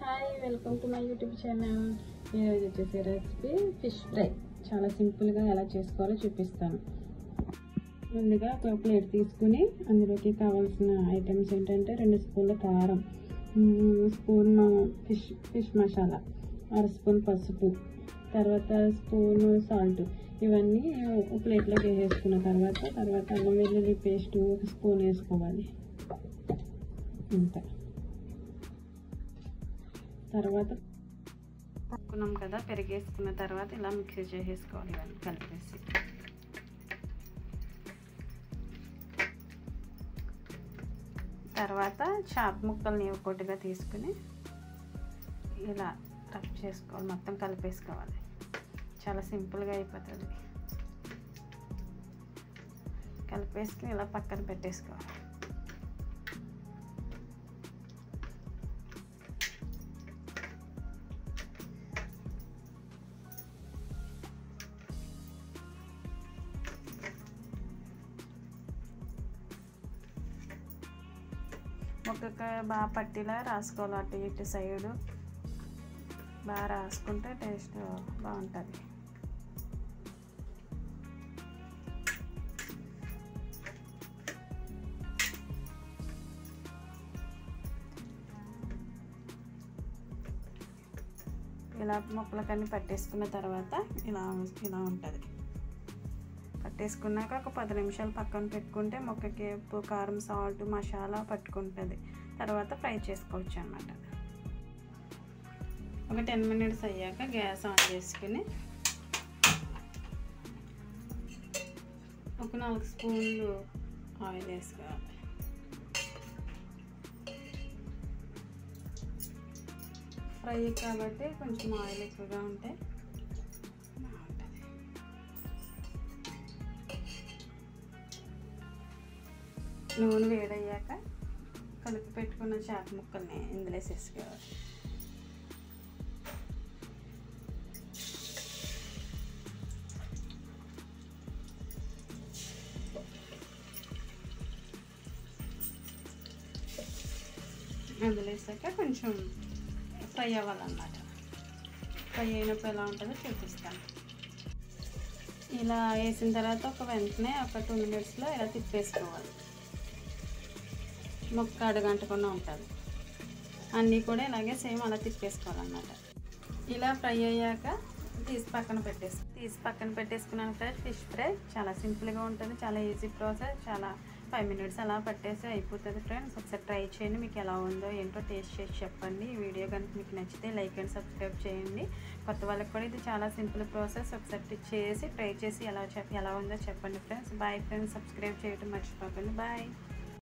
Hi, welcome to my YouTube channel. ఈరోజు వచ్చేసి recipe fish fry. చాలా సింపుల్గా ఎలా చేసుకోవాలో చూపిస్తాను. ముందుగా ఒక ప్లేట్ తీసుకుని అందులోకి కావాల్సిన ఐటమ్స్ ఏంటంటే 2 స్పూన్ల కారం, స్పూన్ ఫిష్ మసాలా, 1/2 స్పూన్ పసుపు, తర్వాత స్పూన్ సాల్ట్. ఇవన్నీ ప్లేట్లోకి వేసేసుకున్న తర్వాత అల్లం వెల్లుల్లి పేస్ట్ 1 స్పూన్ వేసుకోవాలి. అంతే. తర్వాత పట్టుకున్నాం కదా, పెరిగేసుకున్న తర్వాత ఇలా మిక్సీ చేసేసుకోవాలి. ఇవన్నీ కలిపేసి తర్వాత చాప్ ముక్కల్ని ఒక్కొక్కటిగా తీసుకుని ఇలా రఫ్ చేసుకోవాలి, మొత్తం కలిపేసుకోవాలి. చాలా సింపుల్గా అయిపోతుంది. కలిపేసుకుని ఇలా పక్కన పెట్టేసుకోవాలి. ముక్కకి బాగా పట్టిలా రాసుకోవాలి. అటు ఇటు సైడు బాగా రాసుకుంటే టేస్ట్ బాగుంటుంది. ఇలా ముక్కలకన్నీ పట్టేసుకున్న తర్వాత ఇలా ఉంటుంది. పట్టేసుకున్నాక ఒక 10 నిమిషాలు పక్కన పెట్టుకుంటే ముక్కకి ఉప్పు, కారం, సాల్ట్, మసాలా పట్టుకుంటుంది. తర్వాత ఫ్రై చేసుకోవచ్చు అన్నమాట. ఒక 10 మినిట్స్ అయ్యాక గ్యాస్ ఆన్ చేసుకుని ఒక 4 స్పూన్లు ఆయిల్ వేసుకోవాలి. ఫ్రై కాబట్టి కొంచెం ఆయిల్ ఎక్కువగా ఉంటే బాగుంటుంది. నూనె వేడయ్యాక కలిపి పెట్టుకున్న చేప ముక్కల్ని ఇందులో వేసేసుకోవాలి. అందులో వేసాక కొంచెం ఫ్రై అవ్వాలన్నమాట. ఫ్రై అయినప్పుడు ఎలా ఉంటుందో చూపిస్తాను. ఇలా వేసిన తర్వాత వెంటనే ఒక 2 మినిట్స్లో ఇలా తిప్పేసుకోవాలి. ముక్క అడుగంటకుండా ఉంటుంది. అన్నీ కూడా ఇలాగే సేమ్ అలా తిప్పేసుకోవాలన్నమాట. ఇలా ఫ్రై అయ్యాక తీసి పక్కన పెట్టేసుకున్నాను ఫ్రెండ్స్. ఫిష్ ఫ్రై చాలా సింపుల్గా ఉంటుంది. చాలా ఈజీ ప్రాసెస్. చాలా 5 మినిట్స్ అలా పట్టేసి అయిపోతుంది ఫ్రెండ్స్. ఒకసారి ట్రై చేయండి. మీకు ఎలా ఉందో ఏంటో టేస్ట్ చేసి చెప్పండి. ఈ వీడియో కనుక మీకు నచ్చితే లైక్ అండ్ సబ్స్క్రైబ్ చేయండి. కొత్త వాళ్ళకి కూడా ఇది చాలా సింపుల్ ప్రాసెస్. ఒకసారి చేసి ట్రై చేసి ఎలా ఉందో చెప్పండి ఫ్రెండ్స్. Bye friends. సబ్స్క్రైబ్ చేయడం మర్చిపోకండి. బాయ్.